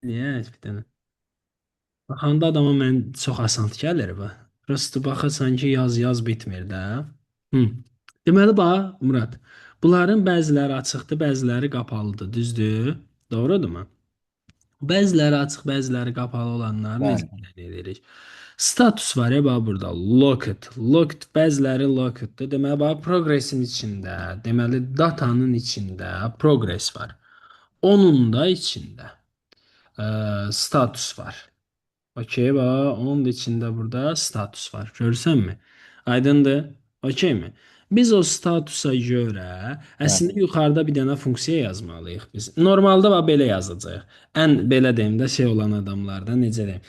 Niyə bir dənə? Baxanda adama mən çox asan gəlir bu. Prosta baxırsan ki, yaz bitmir də. Hı. Deməli bax, Murad, bunların bəziləri açıqdır, bəziləri qapalıdır, düzdür? Doğrudurmu? Bəziləri açıq, bəziləri qapalı olanları necə Bəli. müəyyən edirik? Status var ya bax burada. Locked. Locked bəziləri lockeddır. Deməli bax progressin içində, deməli datanın içində progress var. Onun da içində status var. Okey bax, onun da içində burada status var. Görürsənmi? Aydındır? Okey mi? Biz o statusa görə Bəli. əslində yuxarıda bir dənə funksiya yazmalıyıq biz. Normalda bax belə yazacağıq. Ən belə deyim də şey olan adamlarda necə deyim,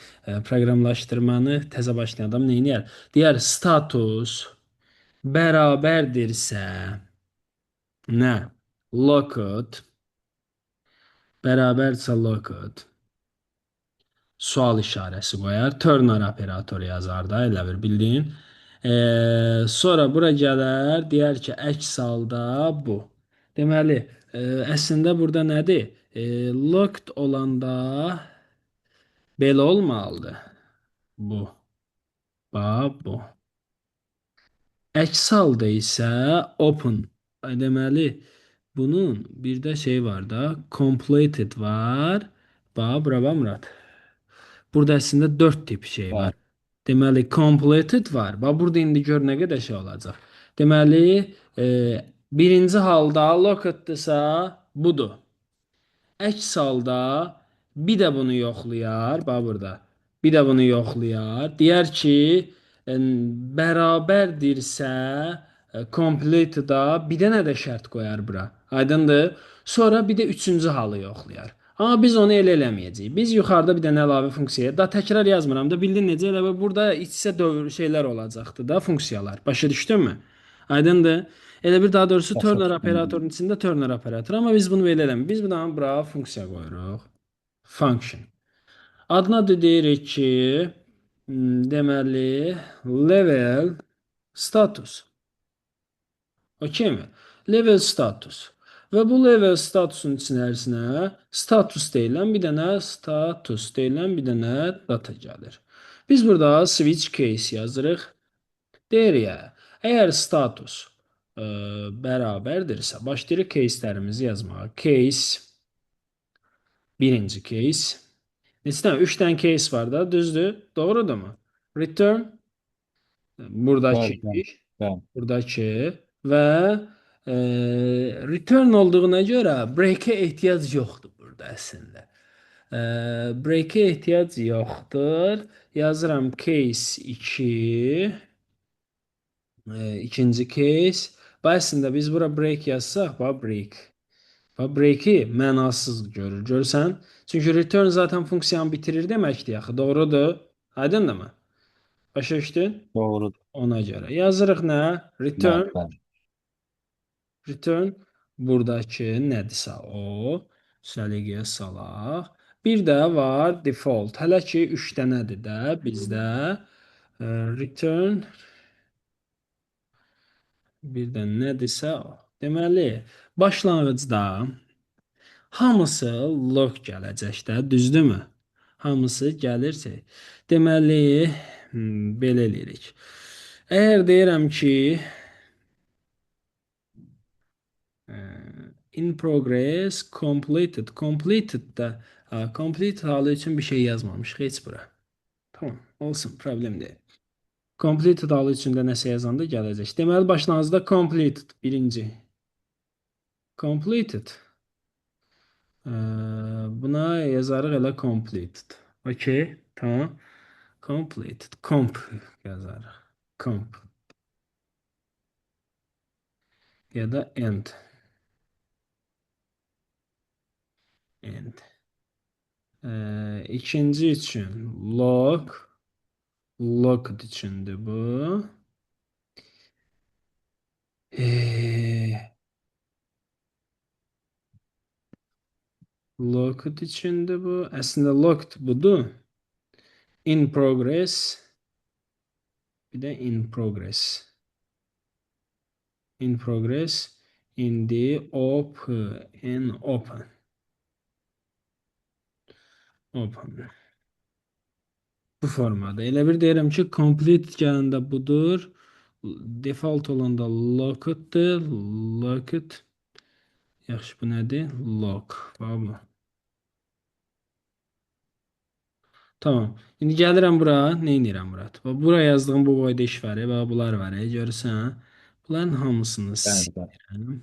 proqramlaşdırmanı təzə başlayan adam nə edir? Deyər status bərabərdirsə nə? Locked bərabərdirsə locked sual işarəsi qoyar. Turner operatoru yazar da, elə bir bildiyin. Sonra bura gələr, deyər ki, əks halda bu. Deməli, əslində burada nədir? Locked olanda belə olmalıdır. Bu. Bax, bu. Əks halda isə open. Deməli, bunun bir də şey var da, completed var. Bax, bura bax Murad. Burada əslində 4 tip şey var. Bəli. Deməli, completed var. Bax, burada indi gör nə qədər şey olacaq. Deməli, e, birinci halda lockeddirsə budur. Əks halda bir də bunu yoxlayar. Bax burada. Bir də bunu yoxlayar. Deyər ki, bərabərdirsə complete-da bir dənə də şərt qoyar bura. Aydındır? Sonra bir də üçüncü halı yoxlayar. Amma biz onu elə eləməyəcəyik. Biz yuxarıda bir dənə əlavə funksiyaya, da təkrar yazmıram da, bildin necə? Elə burada iç-içə dövr şeylər olacaqdı da, funksiyalar. Başa düşdünmü? Aydındır? Elə bir daha doğrusu Başa Turner düşdüm. operatorunun içində Turner operatoru, amma biz bunu belə eləmirik. Biz buna bura funksiya qoyuruq. Function. Adına da deyirik ki, deməli level status. Okey mi? Level status. Və bu level statusun içərisinə status deyilən bir dənə status deyilən bir dənə data gəlir. Biz burada switch case yazırıq. Deyirik ya, əgər status bərabərdirsə, başlayırıq case'lərimizi yazmağa. Case, birinci case. Neçə dənə? 3 dənə case var da, düzdür? Doğrudurmu? Return, buradakı, Bəli. Bəli. Bəli. buradakı və e, return olduğuna görə break'e ehtiyac yoxdur burada əslində. Break'e ehtiyac yoxdur. Yazıram case 2. İkinci case. Əslində biz bura break yazsaq, bax break. Bax break'i mənasız görür. Görürsən? Çünki return zaten funksiyanı bitirir deməkdir axı. Doğrudur. Aydındırmı? Başa düşdün? Doğrudur. Ona görə. Yazırıq nə? Bəli. Return. Bəli. Return. Buradakı nədirsə o. Səliqəyə salaq. Bir də var default. Hələ ki 3 dənədir də bizdə. Return. Bir də nədirsə o. Deməli, başlanğıcda hamısı log gələcək də, düzdürmü? Hamısı gəlirsə, deməli, belə eləyirik. Əgər deyirəm ki, e, in progress completed, completed də complete halı üçün bir şey yazmamışıq heç bura. Tamam, olsun, problem deyil. Completed halı üçün də nəsə yazanda gələcək. Deməli, başlanğıcda completed birinci. Completed. Buna yazarıq elə completed. Okay, tamam. Completed. Comp yazarıq. Comp ya da end. End. İkinci üçün log. Logged üçündür bu. Logged üçündür bu. Əslində logged budur. In progress. Bir də in progress. In progress. In the open. Open. Open. Bu formada. Elə bir deyirəm ki, complete gələndə budur. Default olanda locked-dır. Locked. Yaxşı, bu nədir? Lock. Bax bu. Tamam. İndi gəlirəm bura. Nə edirəm Murat? Bax, bura yazdığım bu boyda iş var. Bax, bunlar var. Görürsən? Bunların hamısını Bəli, bəli, silirəm.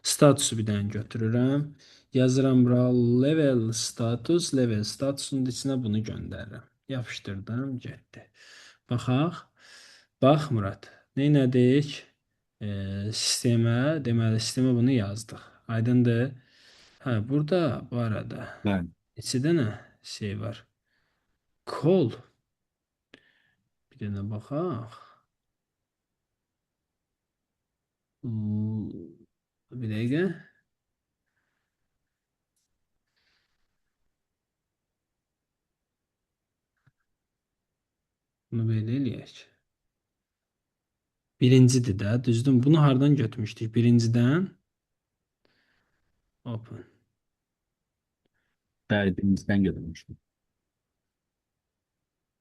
Statusu bir dənə götürürəm. Yazıram bura level status. Level statusun içinə bunu göndərirəm. Yapışdırdım, getdi. Baxaq. Bax Murad. Neynədik? Sistemə, deməli sistemə bunu yazdıq. Aydındır? Hə, burada bu arada bəli, neçə dənə şey var? Call. Bir dənə baxaq. Bir dəqiqə. Bunu belə eləyək. Birincidir də, düzdür? Bunu hardan götürmüşdük? Birincidən open. bəli, birincisindən götürmüşdüm.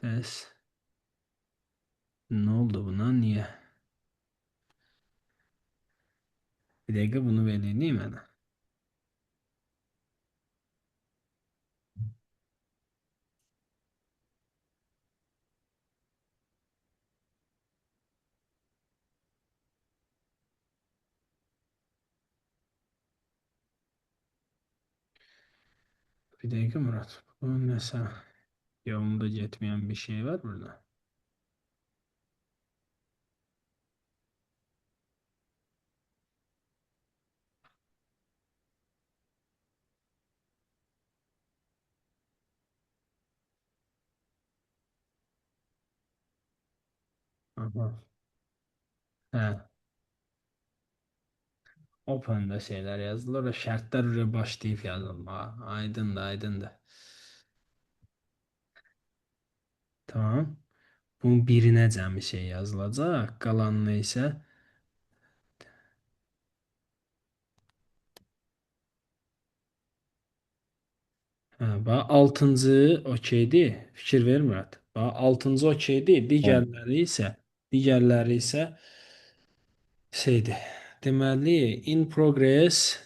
Bəs nə oldu buna? Niyə? Bir dəqiqə bunu belə eləyim mənə. Bir dəqiqə Murat. Bu nəsə yolunda getməyən bir şey var burada. Aha. Hə. Open'da şeylər yazılır. O şərtlər oraya başlayıb yazılmağa. Aydındır, aydındır. Tamam. Bunun birinə cəmi şey yazılacaq. Qalanını isə hə, bax 6-cı okeydir. Fikir ver Murad. Bax 6-cı okeydir. Bəli, Digərləri isə şeydir. Deməli, in progress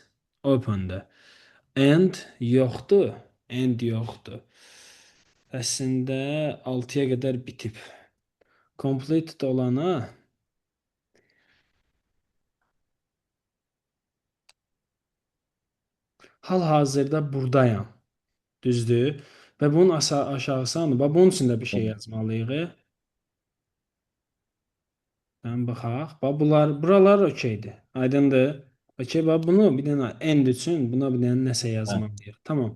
open'dır. End yoxdur. End yoxdur. Əslində 6-ya qədər bitib. Completed olana hal-hazırda burdayam. Düzdür? Və bunun aşağısı, bax bunun üçün də bir şey bəli, yazmalıyıq. Mən baxaq. Bax bunlar, buralar okeydir. Aydındır? Okey, bax bunu bir dənə end üçün buna bir dənə nəsə bəli, yazmalıyıq. Tamam.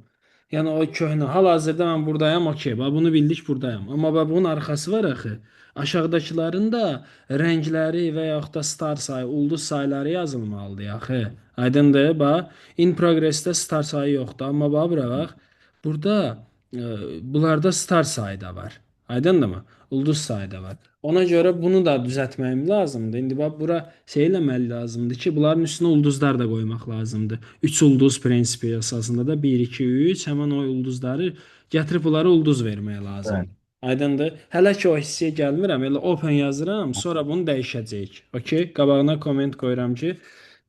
Yəni o köhnə hal-hazırda mən burdayam, okey. Bax bunu bildik burdayam. Amma bax bunun arxası var axı. Aşağıdakıların da rəngləri və yaxud da star sayı, ulduz sayları yazılmalıdır axı. Aydındır? Bax in progress-də star sayı yoxdur. Amma bax bura bax. Burada bunlarda star sayı da var. Aydındırmı? Ulduz sayı da var. Ona görə bunu da düzəltməyim lazımdır. İndi bax bura şey eləməli lazımdır ki, bunların üstünə ulduzlar da qoymaq lazımdır. 3 ulduz prinsipi əsasında da 1 2 3 həmin o ulduzları gətirib bunlara ulduz vermək bəli, lazımdır. Aydındır? Hələ ki o hissəyə gəlmirəm. Elə open yazıram, sonra bunu dəyişəcəyik. Okay? Qabağına komment qoyuram ki,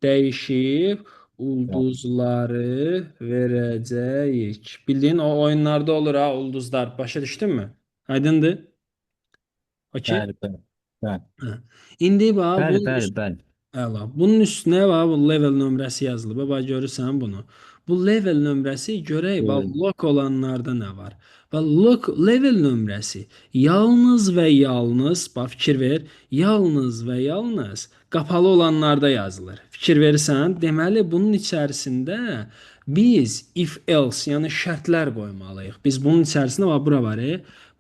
dəyişib bəli, ulduzları verəcəyik. Bildiyin o oyunlarda olur ha ulduzlar. Başa düşdünmü? Aydındır? Okay? bəli, bəli, bəli, Hə. İndi bax bəli, bəli, bəli, əla. Bunun üstünə bax bu level nömrəsi yazılıb. Bax görürsən bunu. Bu level nömrəsi görək bax bəli, lock olanlarda nə var? Bax lock level nömrəsi yalnız və yalnız bax fikir ver, yalnız və yalnız qapalı olanlarda yazılır. Fikir verirsən? Deməli bunun içərisində biz if else, yəni şərtlər qoymalıyıq. Biz bunun içərisinə bax bura var.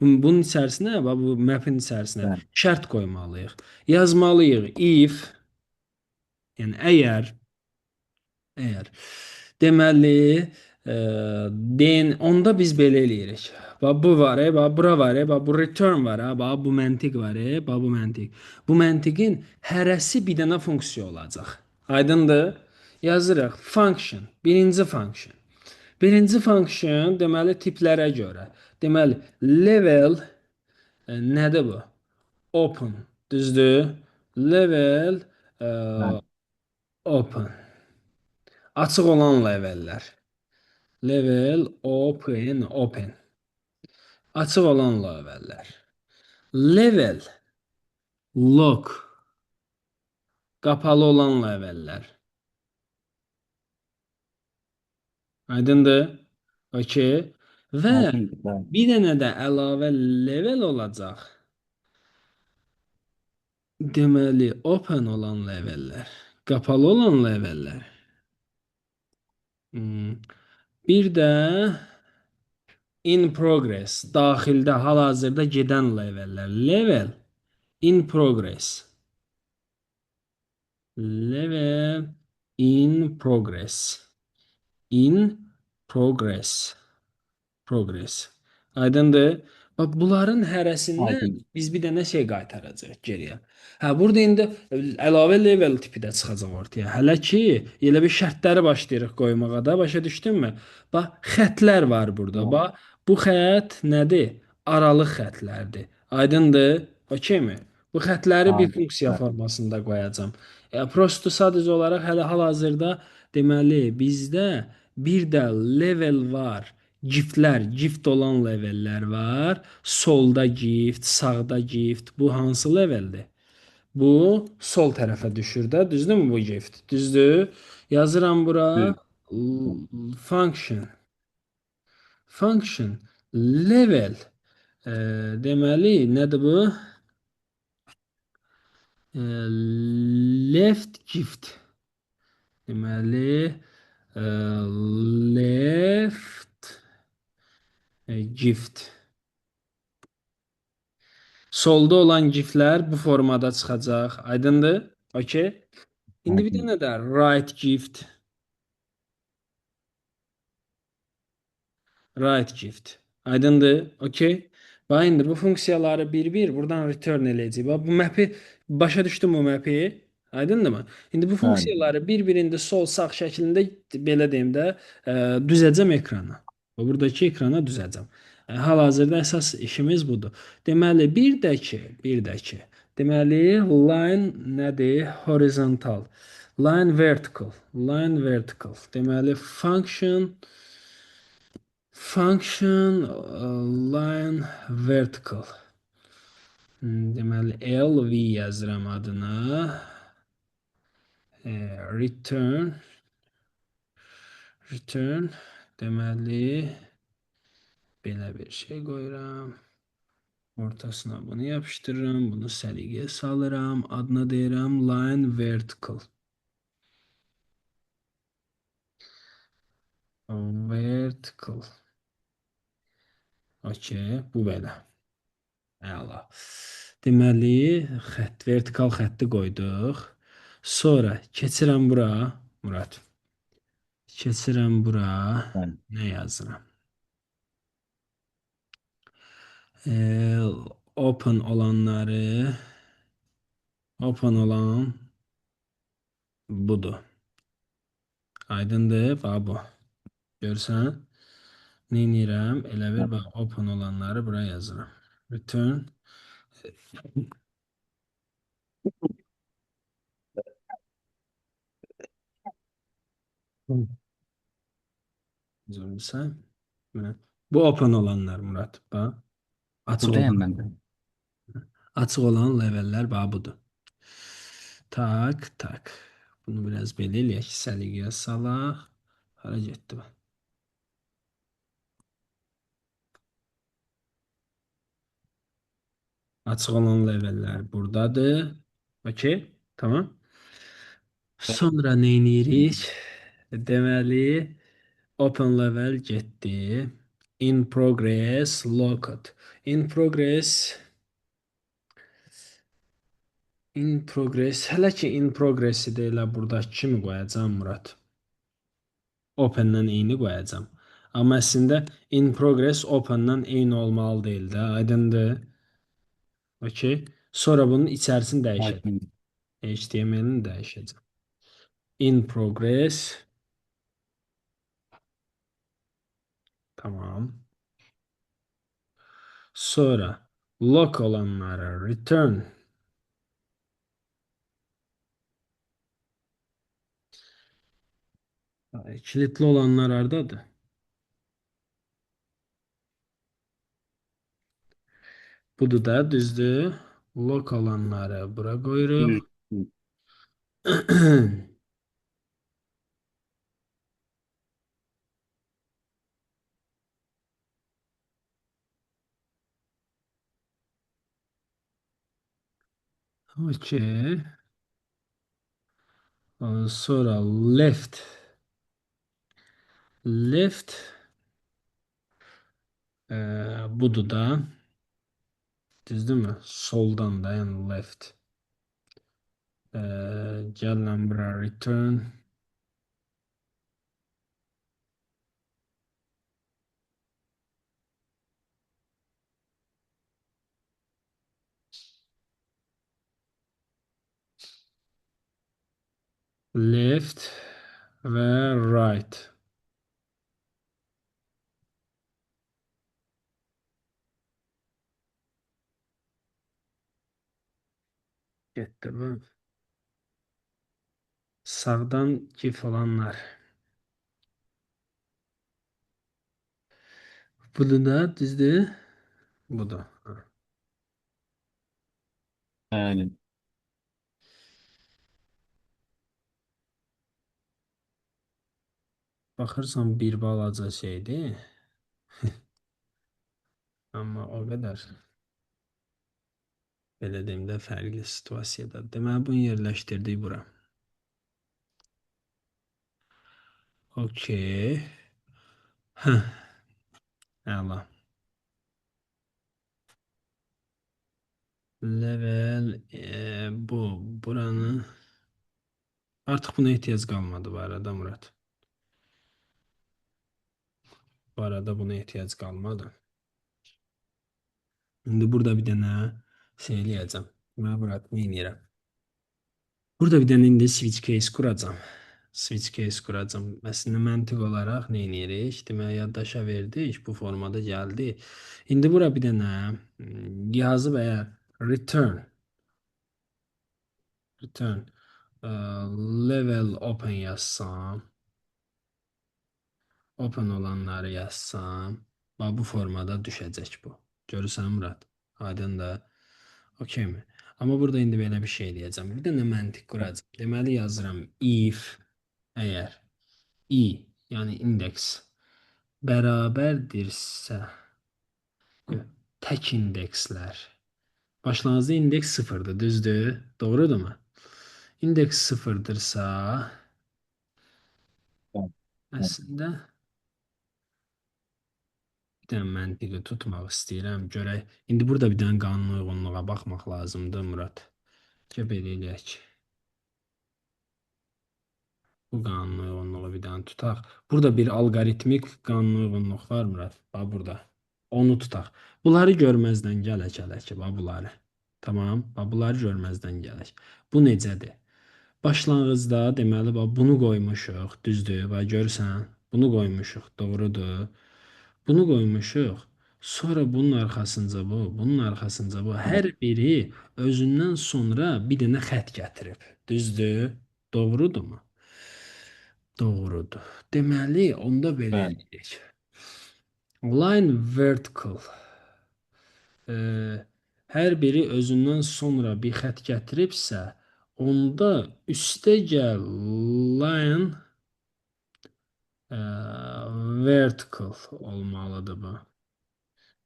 Bunun içərisinə bax bu map'in içərisinə bəli, şərt qoymalıyıq. Yazmalıyıq if, yəni əgər deməli den onda biz belə eləyirik. Bax bu var, bax bura var, bax bu return var, bax bu məntiq var, bax bu məntiq. Bu məntiqin hərəsi bir dənə funksiya olacaq. Aydındır? Yazırıq function, birinci function. Birinci function deməli tiplərə görə. Deməli level nədir bu? Open, düzdür? Level e, Bəli. open. Açıq olan levellər. Level open. Açıq olan levellər. Level lock. Qapalı olan levellər. Aydındır? Okey. Və Aydındır. Bəli. bir dənə də əlavə level olacaq. Deməli, open olan levellər, qapalı olan levellər. Hmm. Bir də in progress, daxildə, hal-hazırda gedən levellər. Level in progress. Level in progress. In progress. Progress. Aydındır? Bax, bunların hərəsindən Aydındır. biz bir dənə şey qaytaracağıq geriyə. Hə, burada indi əlavə level tipi də çıxacaq ortaya. Hələ ki, elə bir şərtləri başlayırıq qoymağa da, başa düşdünmü? Bax, xəttlər var burada. Bəli. Bax, bu xətt nədir? Aralıq xəttlərdir. Aydındır? Okeymi? Bu xəttləri bir Aydın. funksiya Bəli. formasında qoyacağam. Prosto sadəcə olaraq hələ hal-hazırda deməli bizdə bir də level var. Giftlər, gift olan levellər var. Solda gift, sağda gift. Bu hansı leveldir? Bu sol tərəfə düşür də, düzdürmü bu gift? Düzdür. Yazıram bura Düz. function. Function level. Deməli, nədir bu? Left gift. Deməli, left gift. Solda olan giftlər bu formada çıxacaq. Aydındır? Okay. İndi bir Aydın. dənə də right gift. Right gift. Aydındır? Okay. Bax indi bu funksiyaları bir-bir buradan return eləyəcək. Bax bu map'i başa düşdün bu map'i? Aydındırmı? İndi bu Bəli. funksiyaları bir-birində sol-sağ şəklində belə deyim də düzəcəm ekrana. Və buradakı ekrana düzəcəm. Hal-hazırda əsas işimiz budur. Deməli bir də ki, deməli line nədir? Horizontal. Line vertical. Line vertical. Deməli function line vertical. Deməli LV yazıram adına. Return deməli belə bir şey qoyuram. Ortasına bunu yapışdırıram, bunu səliqəyə salıram, adına deyirəm line vertical. Vertical. Okey, bu belə. Əla. Deməli, vertikal xətti qoyduq. Sonra keçirəm bura, Murad. Keçirəm bura. Bəli. Nə yazıram? Open olanları open olan budur. Aydındır, bax bu. Görsən? Neynirəm? Elə bir Bəli. bax open olanları buraya yazıram. Return. Görürsən? Bu open olanlar Murad. Bax. Açıq Buradayım olan ben de. açıq olan levellər bax budur. Tak, tak. Bunu biraz belə eləyək, səliqəyə salaq. Hara getdi bu? Açıq olan levellər buradadır. Okey, tamam. Sonra nə edirik? Deməli, open level getdi. In progress, locked. In progress, hələ ki in progress-i də elə buradakı kimi qoyacağam Murad. Open-dən eyni qoyacağam. Amma əslində in progress open-dan eyni olmalı deyil də, aydındır? Okey. Sonra bunun içərisini dəyişəcəm. Aydın. HTML-ini dəyişəcəm. In progress Tamam. Sonra lock olanlara return. Kilitli olanlar hardadır? Budur da düzdür. Lock olanları bura Düz. koyuruq. Okey. Sonra left. Left budur da. Düzdürmü? Soldan da yəni left. Gəlin bura return. Left və right. Getdi bu. Sağdan gif olanlar. Budur da düzdür. Budur. Ha. Yani Baxırsan bir balaca şeydir. Amma o qədər. Belə deyim də fərqli situasiyada. Deməli bunu yerləşdirdik bura. Okey. Hə, əla. Level buranı artıq buna ehtiyac qalmadı bu arada Murad. Bu arada buna ehtiyac qalmadı. İndi burada bir dənə şey eləyəcəm. Mən Murad nə edirəm? Burada bir dənə indi switch case quracağam. Switch case quracağam. Əslində məntiq olaraq nə edirik? Deməli yaddaşa verdik, bu formada gəldi. İndi bura bir dənə yazıb əgər return level open yazsam, open olanları yazsam, bax bu formada düşəcək bu. Görürsən Murad? Aydındır. Okey mi? Amma burada indi belə bir şey deyəcəm. Bir dənə məntiq quracağam. Deməli yazıram if əgər i, yəni indeks bərabərdirsə tək indekslər. Başlanğıcda indeks sıfırdır, düzdür? Doğrudurmu? İndeks sıfırdırsa ben, ben, əslində bir dənə məntiqi tutmaq istəyirəm. Görək. İndi burada bir dənə qanun uyğunluğa baxmaq lazımdır Murad. Gəl belə eləyək. Bu qanun uyğunluğu bir dənə tutaq. Burada bir alqoritmik qanun uyğunluq var Murad. Bax burada. Onu tutaq. Bunları görməzdən gələk ki, bax bunları. Tamam, bax bunları görməzdən gələk. Bu necədir? Başlanğıcda deməli bax bunu qoymuşuq, düzdür? Bax görürsən? Bunu qoymuşuq, doğrudur. Bunu qoymuşuq. Sonra bunun arxasınca bu, bunun arxasınca bu. ben, Hər biri özündən sonra bir dənə xətt gətirib. Düzdür? Doğrudurmu? Doğrudur. Deməli, onda belə ben, eləyək. Line vertical. Hər biri özündən sonra bir xətt gətiribsə, onda üstə gəl line ə, vertical olmalıdır bu.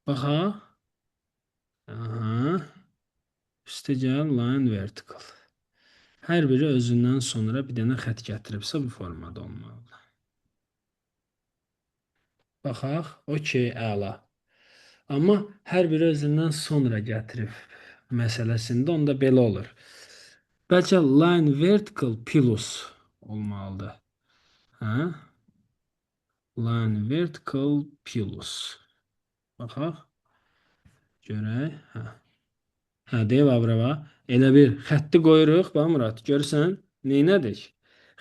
Bax ha. Aha. Üstə gəl line vertical. Hər biri özündən sonra bir dənə xətt gətiribsə bu formada olmalıdır. Baxaq. Okey, əla. Amma hər biri özündən sonra gətirib məsələsində onda belə olur. Bəlkə line vertical plus olmalıdır. Hə? Line vertical plus. Baxaq. Görək. Hə. Hə, deyə bax bura bax. Elə bir xətti qoyuruq, bax Murad, görürsən? Neynədik?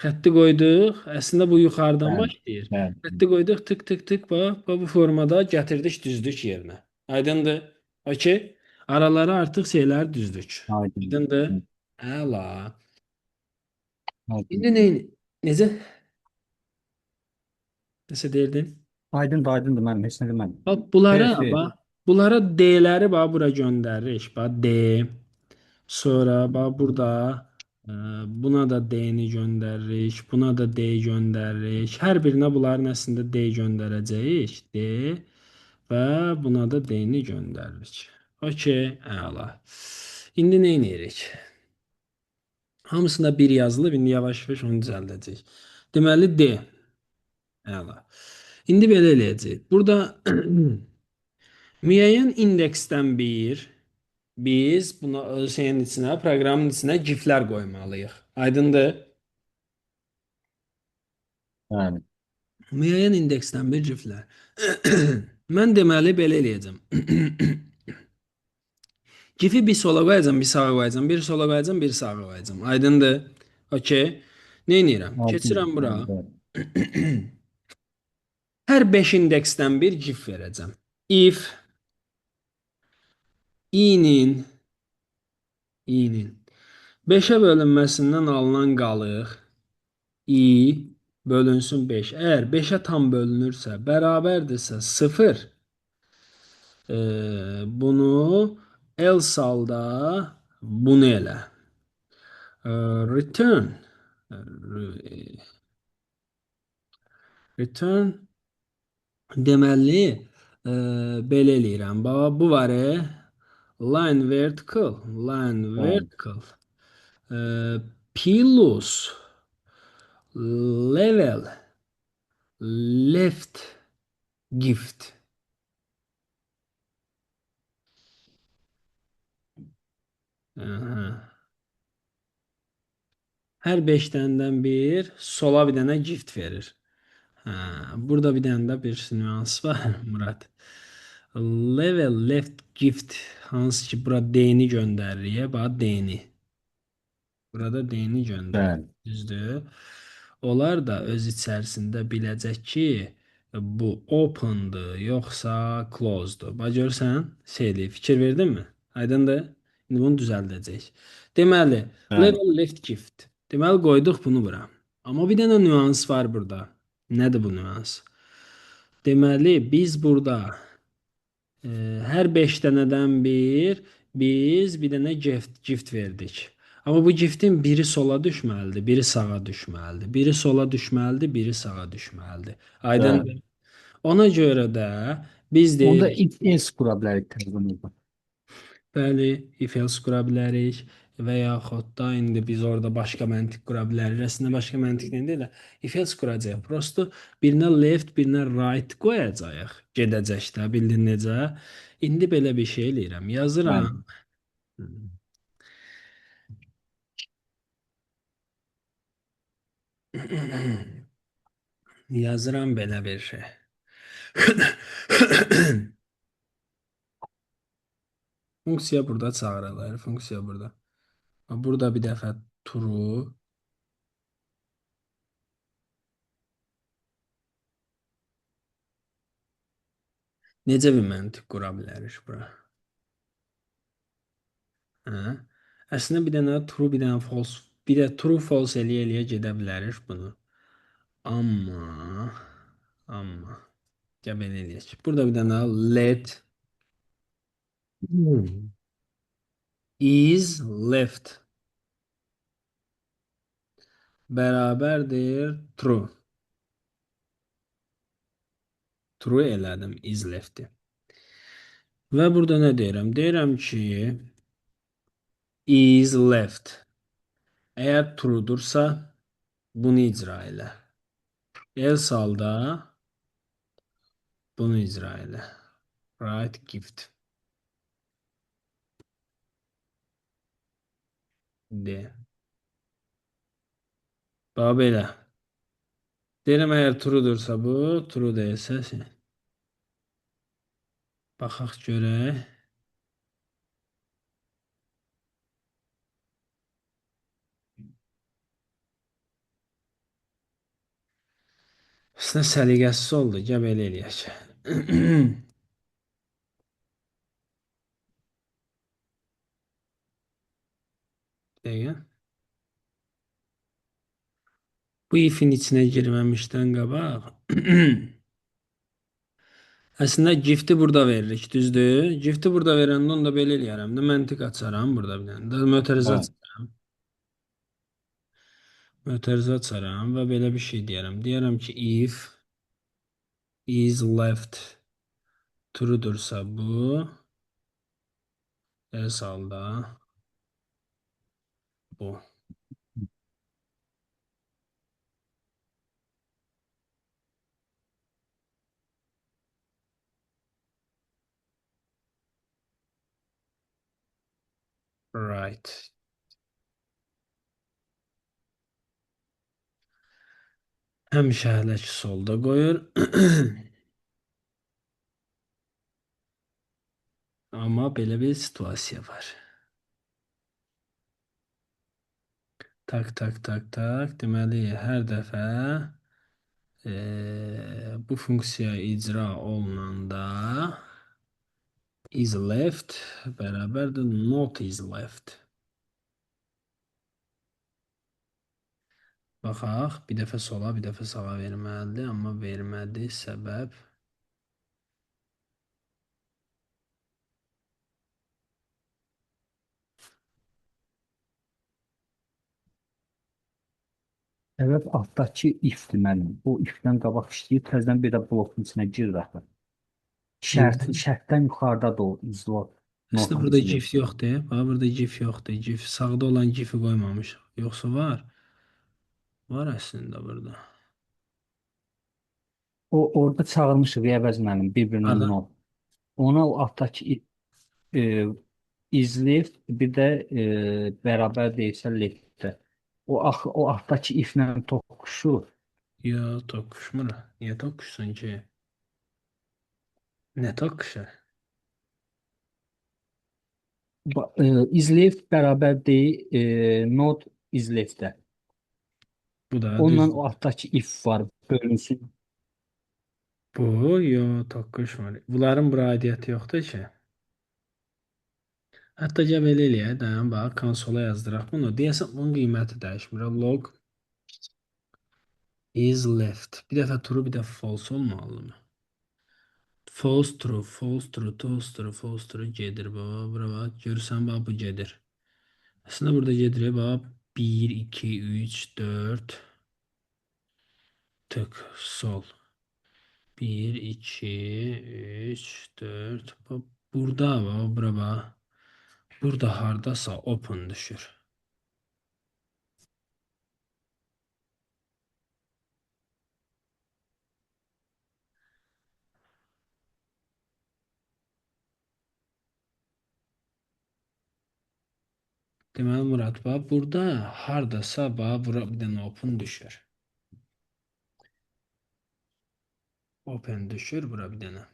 Xətti qoyduq. Əslində bu yuxarıdan Bəli. başlayır. Bəli. Xətti qoyduq, tık tık tık bax bu formada gətirdik düzdük yerinə. Aydındır? Okey. Aralara artıq şeylər düzdük. Aydın. Aydındır? Hı, Əla. aydın. İndi necə? Nəsə deyirdin? Aydındır, aydındır. Mən heç nə demədim. Şey, Bunlara D-ləri bax bura göndəririk. Bax D. Sonra bax burada buna da D-ni göndəririk. Buna da D göndəririk. Hər birinə bunların əslində D göndərəcəyik. D və buna da D-ni göndəririk. Okey, əla. İndi nə edirik? Hamısında bir yazılıb, indi yavaş-yavaş onu düzəldəcəyik. Deməli D. Əla. İndi belə eləyəcəyik. Burada müəyyən indeksdən biz buna şeyin içinə, proqramın içinə giflər qoymalıyıq. Aydındır? bəli. Müəyyən indeksdən bir giflər. Mən deməli belə eləyəcəm. Gifi bir sola qoyacam, bir sağa qoyacam, bir sola qoyacam, bir sağa qoyacam. Aydındır? Okey. Nə edirəm? Aydın. Keçirəm bura. Aydın. Bəli. Hər 5 indeksdən bir gif verəcəm. If i-nin 5-ə bölünməsindən alınan qalıq i bölünsün 5. Əgər 5-ə tam bölünürsə, bərabərdirsə 0, bunu else halda bunu elə. Return return deməli belə eləyirəm. Bax bu var line Bəli. vertical plus level left gift. Aha. Hər 5 dənədən bir sola bir dənə gift verir. Hə, burada bir dənə də bir nüans var Murad. Level left gift hansı ki bura D-ni göndərir. Bax D-ni. Burada D-ni göndərir. Bəli. Düzdür? Onlar da öz içərisində biləcək ki, bu open'dır, yoxsa closed'dur. Bax görsən, şeyli fikir verdinmi? Aydındır? İndi bunu düzəldəcəyik. Deməli, Bəli. level left gift. Deməli qoyduq bunu bura. Amma bir dənə nüans var burada. Nədir bu nüans? Deməli, biz burada hər 5 dənədən biz bir dənə gift verdik. Amma bu giftin biri sola düşməlidir, biri sağa düşməlidir. Biri sola düşməlidir, biri sağa düşməlidir. Bəli. Aydındır? Ona görə də biz Onda deyirik, if else qura bilərik təzədən. bəli, if else qura bilərik və yaxud da indi biz orada başqa məntiq qura bilərik. Əslində başqa məntiq deyil də if else quracağıq. Prosto birinə left, birinə right qoyacağıq. Gedəcək də, bildin necə? İndi belə bir şey eləyirəm. Bəli. Yazıram. Yazıram belə bir şey. Funksiya burada çağırılır. Funksiya burada. Burada bir dəfə true. Necə bir məntiq qura bilərik bura? Hə? Əslində bir dənə true, bir dənə false, bir də true false eləyə gedə bilərik bunu. Amma gəl belə eləyək. Burada bir dənə let is left bərabərdir true. True elədim is left-i. Və burada nə deyirəm? Deyirəm ki is left. Əgər true'dursa bunu icra elə. Else halda bunu icra elə. Right gift. D. Bax belə. Deyirəm əgər true'dursa bu, true deyilsə baxaq görək. Əslində səliqəsiz oldu. Gəl belə eləyək. Dəqiqə. Bu ifin içinə girməmişdən qabaq əslində gifti burada veririk, düzdür? Gifti burada verəndə onda belə eləyərəm də məntiq açaram burada bir dənə. Də mötərizə Bəli. açaram. Mötərizə açaram və belə bir şey deyərəm. Deyərəm ki, if is left true'dursa bu else halda bu. Right. Həmişə hələ ki solda qoyur. Amma belə bir situasiya var. Tak tak tak tak. Deməli, hər dəfə bu funksiya icra olunanda is left bərabərdir not is left. Baxaq, bir dəfə sola, bir dəfə sağa verməlidir, amma vermədi. Səbəb Səbəb altdakı ifdir mənim. O ifdən qabaq işləyib təzədən bir də blokun içinə girir axı. Şərtdən yuxarıda da o izlot əslində not burada izləyir. gif yoxdur. Bax, burada gif yoxdur. Gif sağda olan gifi qoymamışıq. Yoxsa var? Var əslində burada. O orada çağırmışıq əvəz mənim bir-birinə Harda? not. Ona o altdakı e, izləyib bir də bərabər deyilsə leftdə. O altdakı iflə toqquşur. Ya toqquşmur. Niyə toqquşsun ki? Nə toqquşur? İzləyib bərabər deyil not izləyibdə. Bu da Onunla düzdür. o altdakı if var bölünsün. Bu, yo toqquşmur. Bunların bura aidiyyəti yoxdur ki. Hətta gəl belə eləyək, dayan bax, konsola yazdıraq bunu. Deyəsən bunun qiyməti dəyişmir. Log is left. Bir dəfə true, bir dəfə false olmalıdır. False true, false true, false true, false true gedir baba. Bura bax, görürsən bax bu gedir. Əslində burada gedir bax 1 2 3 4 tık sol. 1 2 3 4 bax burada bax bura bax. Burada hardasa open düşür. Deməli Murad bax burada hardasa bax bura bir dənə open düşür. Open düşür bura bir dənə.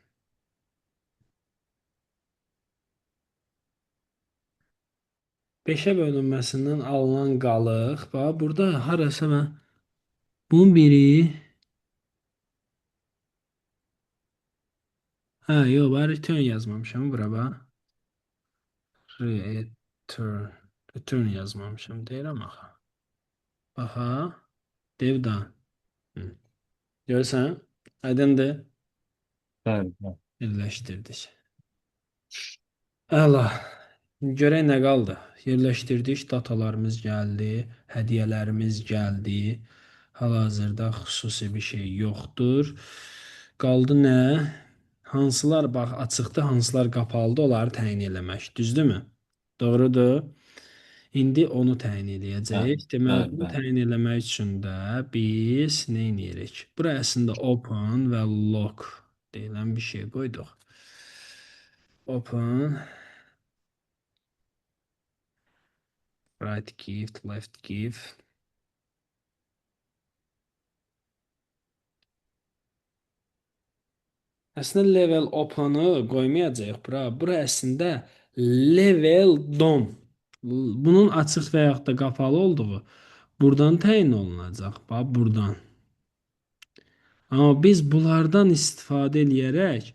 5-ə bölünməsindən alınan qalıq. Bax burada harasa mən bunun biri hə yox, bax return yazmamışam bura bax. Return return yazmamışam deyirəm axı. Baxa dev done. Hı. Görürsən? Aydındır. Bəli, bəli. Birləşdirdik. Əla. Görək nə qaldı? Yerləşdirdik, datalarımız gəldi, hədiyyələrimiz gəldi. Hal-hazırda xüsusi bir şey yoxdur. Qaldı nə? Hansılar bax açıqda, hansılar qapalıdır, onları təyin eləmək. Düzdürmü? Doğrudur. İndi onu təyin Bəli, eləyəcəyik. Deməli, bəli, bunu bəli. təyin eləmək üçün də biz nə edirik? Bura əslində open və lock deyilən bir şey qoyduq. Open, right gift, left gift. Əslində level open-ı qoymayacağıq bura. Bura əslində level dom. Bunun açıq və yaxud da qapalı olduğu buradan təyin olunacaq. Bax, buradan. Amma biz bunlardan istifadə eləyərək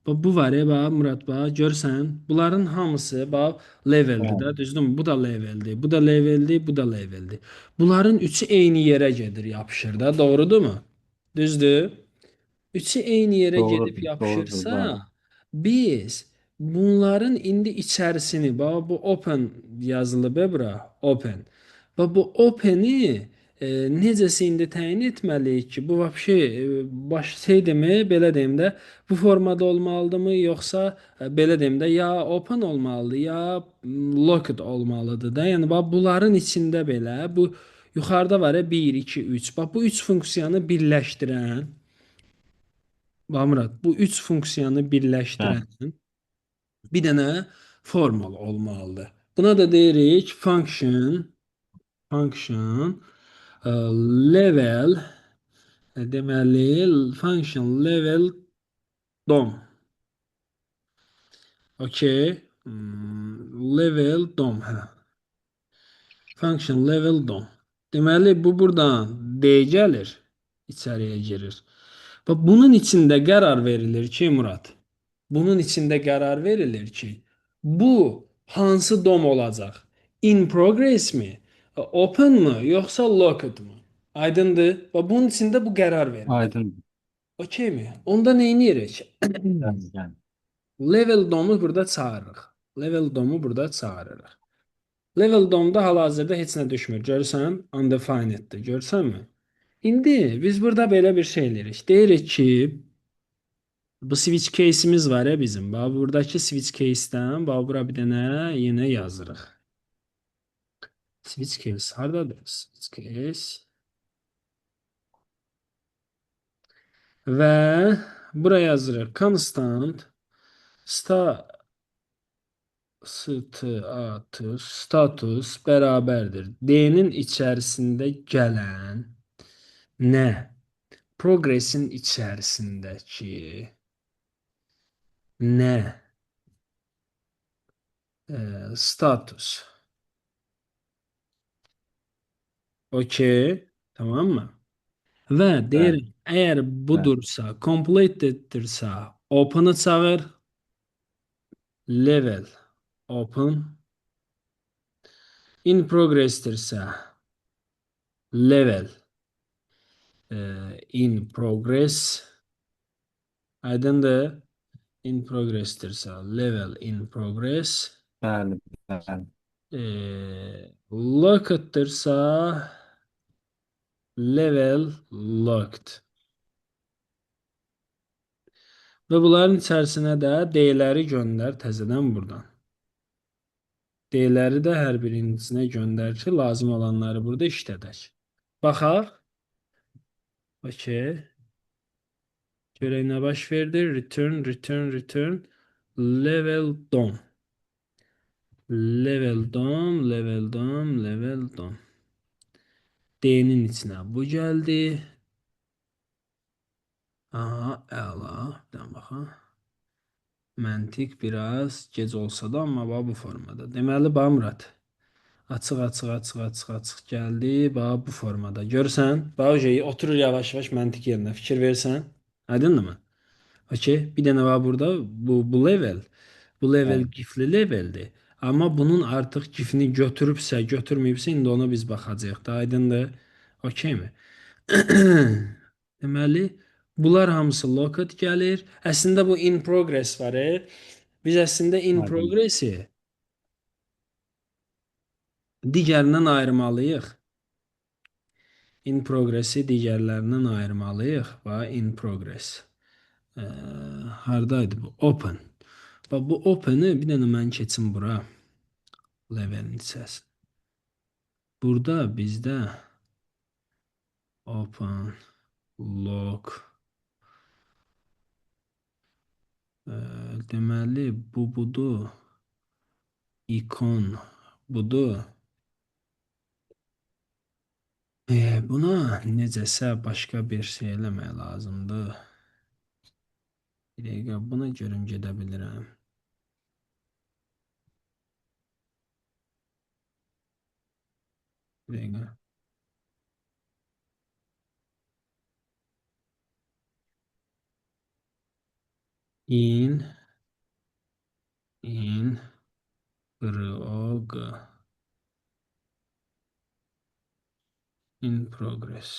bu var ya, bax Murad, bax görsən, bunların hamısı bax leveldir Bəli, də, düzdürmü? Bu da leveldir, bu da leveldir, bu da leveldir. Bunların üçü eyni yerə gedir, yapışır da, doğrudurmu? Düzdür? Üçü eyni yerə gedib doğrudur, doğrudur. yapışırsa, Bəli. biz bunların indi içərisini, bax bu open yazılıb bura, open. Və bu open'i necəsə indi təyin etməliyik ki, bu vəbşi baş şey demə, belə deyim də, bu formada olmalıdırmı, yoxsa belə deyim də, ya open olmalıdır, ya locked olmalıdır da. Yəni bax bunların içində belə bu yuxarıda var ya 1 2 3. Bax bu 3 funksiyanı birləşdirən Bamrad, bu üç funksiyanı Bəli, birləşdirən bir dənə formal olmalıdır. Buna da deyirik function level, deməli function level DOM. Okay. Level DOM, hə. Function level DOM. Deməli bu buradan D gəlir, içəriyə girir. Və bunun içində qərar verilir ki, Murad, bunun içində qərar verilir ki, bu hansı DOM olacaq? In progress mi? Open mı? Yoxsa locked mı? Aydındır? Və bunun içində bu qərar verilir. aydın. Okey mi? Onda nə edirik? Bəli, bəli, Level DOM-u burada çağırırıq. Level DOM-u burada çağırırıq. Level DOM-da hal-hazırda heç nə düşmür. Görürsən? Undefineddir. Görsənmi? İndi biz burada belə bir şey eləyirik. Deyirik ki, bu switch case'imiz var ya bizim. Bax buradakı switch case'dən bax bura bir dənə yenə yazırıq. Switch case hardadır? Switch case və bura yazırıq constant status bərabərdir. D-nin içərisində gələn nə? Progressin içərisindəki nə? Status. Okey. Tamam mı? Və bəli, deyirəm, əgər bəli, budursa, completeddirsə, open-ı çağır, level open, in progress-dirsə, level in progress, aydındır? In progress-dirsə, level in progress, bəli, bəli, locked-dirsə, level locked. Və bunların içərisinə də D-ləri göndər təzədən buradan. D-ləri də hər birinin içinə göndər ki, lazım olanları burada işlədək. Baxaq. Okey. Görək nə baş verdi. Return. Level DOM. Level DOM. D-nin içinə bu gəldi. Aha, əla. Bir dənə baxaq. Məntiq biraz gec olsa da, amma bax bu formada. Deməli, bax Murad. Açıq gəldi. Bax bu formada. Görsən? Bax o oturur yavaş-yavaş məntiq yerinə. Fikir versən. Aydındır mı? Okey. Bir dənə var burada. Bu level. Bu level bəli. gifli leveldir. Amma bunun artıq gifini götürübsə, götürməyibsə, indi ona biz baxacağıq da. Aydındır? Okeymi? Deməli, bunlar hamısı locked gəlir. Əslində bu in progress var. Biz əslində in Aydın. progressi digərindən ayırmalıyıq. In progressi digərlərindən ayırmalıyıq. Və in progress. Ee, Hardaydı bu? Open. Bax bu open'ı bir dənə mən keçim bura. Levelin içərisinə. Burada bizdə open log deməli bu budur. İkon budur. Buna necəsə başqa bir şey eləmək lazımdır. Bir dəqiqə buna görüm gedə bilirəm. Bir dəqiqə. In in prog in progress.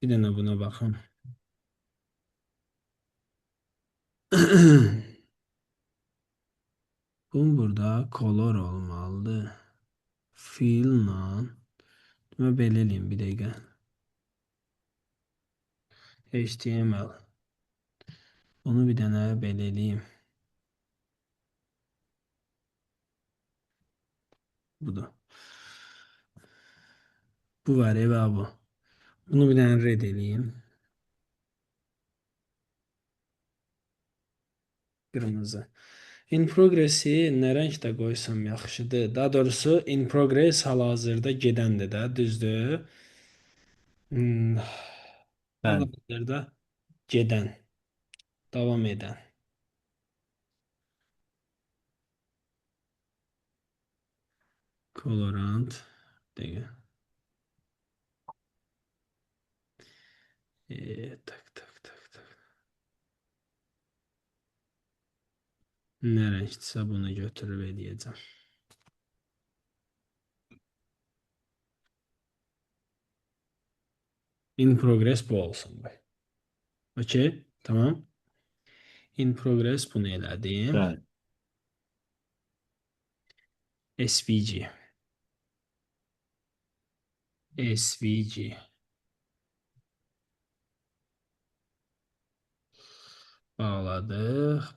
Bir dənə buna baxın. Bu burada color olmalıdır. Fill-la. Demək belə eləyim bir dəqiqə. HTML. Bunu bir dənə belə eləyim. Budur. Bu var və bu. Bunu bir dənə red eləyim. Qırmızı. In progress-i nə rəngdə qoysam yaxşıdır? Daha doğrusu in progress hal-hazırda gedəndir də, düzdür? Hmm, Bəli. hal-hazırda gedən, davam edən. Colorant. Dəqiqə. Tak. Nə rəngdirsə bunu götürüb eləyəcəm. In progress bu olsun. Okey, tamam. In progress bunu elədim. Bəli. SVG. SVG. Bağladıq.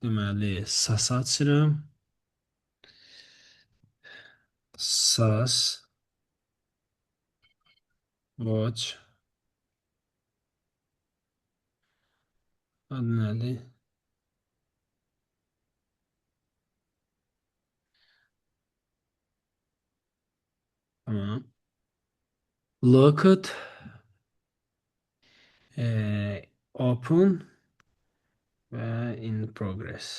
Deməli, SAS açıram. SAS watch. Adı nədir? Tamam. Looked open və in progress.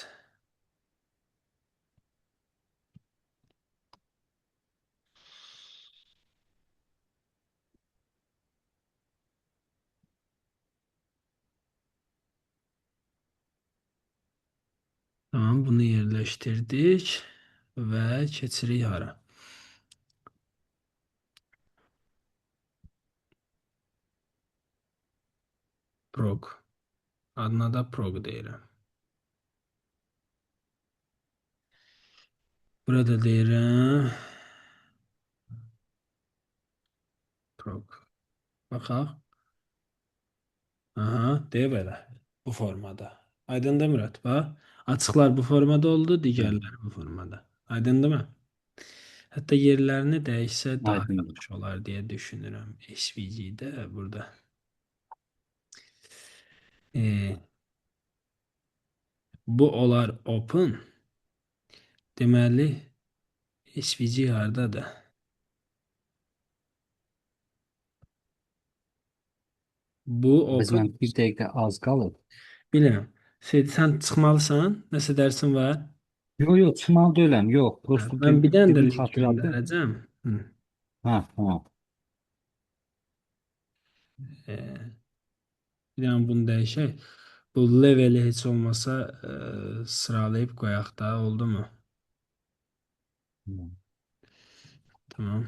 Tamam, bunu yerləşdirdik və keçirik hara? Prog. Adına da prog deyirəm. Burada deyirəm prog. Baxaq. Aha, deyə belə. Bu formada. Aydındır Murad? Bax. Açıqlar bu formada oldu, Bəli. digərləri bu formada. Aydındırmı? Hətta yerlərini dəyişsə daha Aydındır. yaxşı olar deyə düşünürəm. SVG-də burada. E, bu olar open. Deməli, SVG hardadır? Bu Bizimlə open. bir dəqiqə az qalıb. Bilirəm. Sən çıxmalısan. Nəsə dərsin var? Yox, yox, çıxmalı deyiləm. Yox, Hə, prosto mən bir dənə də dedim link xatırladım. göndərəcəm. Hı. Ha. E, bir dənə bunu dəyişək. Bu leveli heç olmasa sıralayıb qoyaq da, oldu mu? Hı. Tamam.